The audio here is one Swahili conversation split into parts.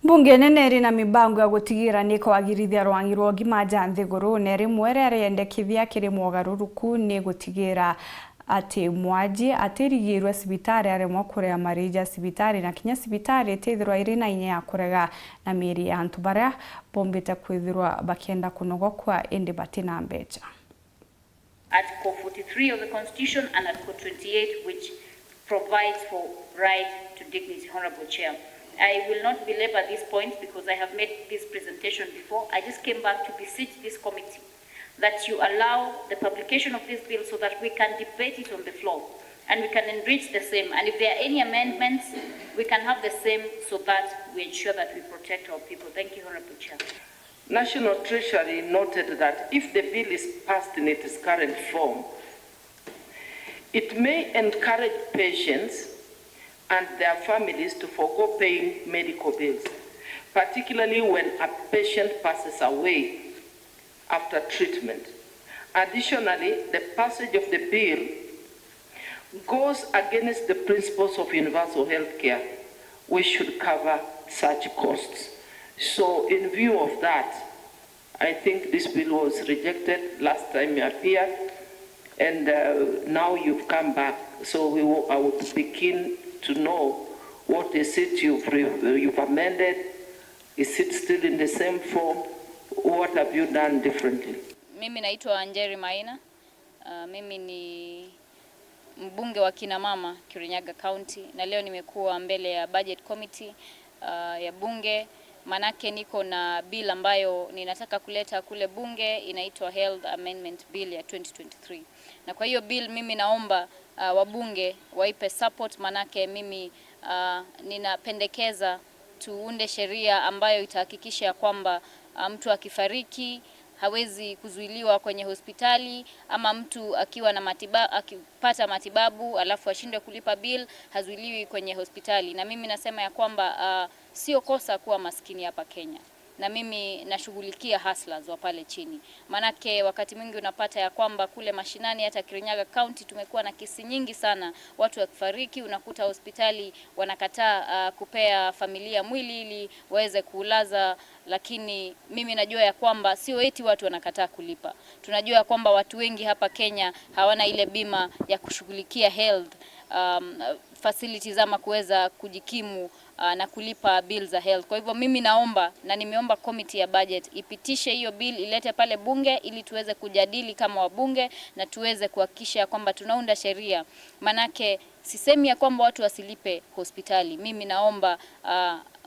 Mbunge nene rina mibango ya gutigira ni kwagirithia rwangi rwa ngima nthiguru na rimwe rĩendekithia kiri MAUGARURUKU ni gutigira ati Mwajie atirigirwe cibitari arimwe kurea marija cibitari na kinya cibitari tithirwa iri na inya ya kurega na mieri ya antu baria bombite kwithirwa bakienda kunogokwa indi batina mbeca. Article 43 of the Constitution and Article 28 which provides for right to dignity. Honorable Chair, I will not belabor this point because I have made this presentation before. I just came back to beseech this committee that you allow the publication of this bill so that we can debate it on the floor and we can enrich the same. And if there are any amendments, we can have the same so that we ensure that we protect our people. Thank you, Honorable Chair. National Treasury noted that if the bill is passed in its current form, it may encourage patients and their families to forego paying medical bills, particularly when a patient passes away after treatment. Additionally, the passage of the bill goes against the principles of universal health care, which should cover such costs. So in view of that, I think this bill was rejected last time you appeared, and now you've come back. So I would be keen to know what is it you've amended. Is it still in the same form? What have you done differently? Mimi naitwa Njeri Maina. Mimi ni mbunge wa kina mama Kirinyaga County na leo nimekuwa mbele ya budget committee ya bunge, manake niko na bill ambayo ninataka kuleta kule bunge, inaitwa Health Amendment Bill ya 2023. Na kwa hiyo bill mimi naomba wabunge waipe support, manake mimi ninapendekeza tuunde sheria ambayo itahakikisha kwamba mtu akifariki hawezi kuzuiliwa kwenye hospitali, ama mtu akiwa na akipata matibabu alafu ashinde kulipa bill hazuiliwi kwenye hospitali. Na mimi nasema ya kwamba sio kosa kuwa maskini hapa Kenya, na mimi nashughulikia hustlers wa pale chini. Manake wakati mwingi unapata ya kwamba kule mashinani hata Kirinyaga County tumekuwa na kesi nyingi sana, watu wakifariki unakuta hospitali wanakataa kupea familia mwili ili waweze kuulaza, lakini mimi najua ya kwamba sio eti watu wanakataa kulipa. Tunajua ya kwamba watu wengi hapa Kenya hawana ile bima ya kushughulikia health facilities ama kuweza kujikimu na kulipa bill za health. Kwa hivyo mimi naomba na nimeomba committee ya budget ipitishe hiyo bill, ilete pale bunge ili tuweze kujadili kama wabunge na tuweze kuhakikisha kwamba tunaunda sheria. Manake sisemi ya kwamba watu wasilipe hospitali. Mimi naomba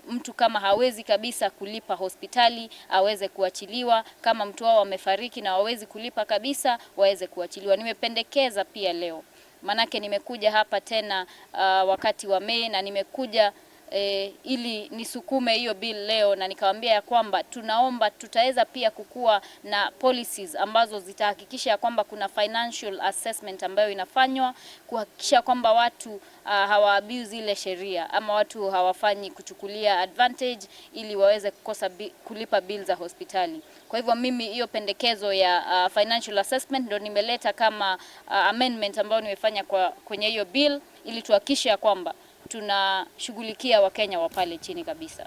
mtu kama hawezi kabisa kulipa hospitali aweze kuachiliwa, kama mtu wao amefariki na hawezi kulipa kabisa waweze kuachiliwa. Nimependekeza pia leo, manake nimekuja hapa tena wakati wa Mei na nimekuja ili nisukume hiyo bill leo, na nikawaambia ya kwamba tunaomba tutaweza pia kukua na policies ambazo zitahakikisha kwamba kuna financial assessment ambayo inafanywa kuhakikisha kwamba watu hawa-abuse ile sheria ama watu hawafanyi kuchukulia advantage ili waweze kukosa kulipa bill za hospitali. Kwa hivyo mimi hiyo pendekezo ya financial assessment ndio nimeleta kama amendment ambayo nimefanya kwenye hiyo bill ili tuhakikishe kwamba tunashughulikia Wakenya wa pale chini kabisa.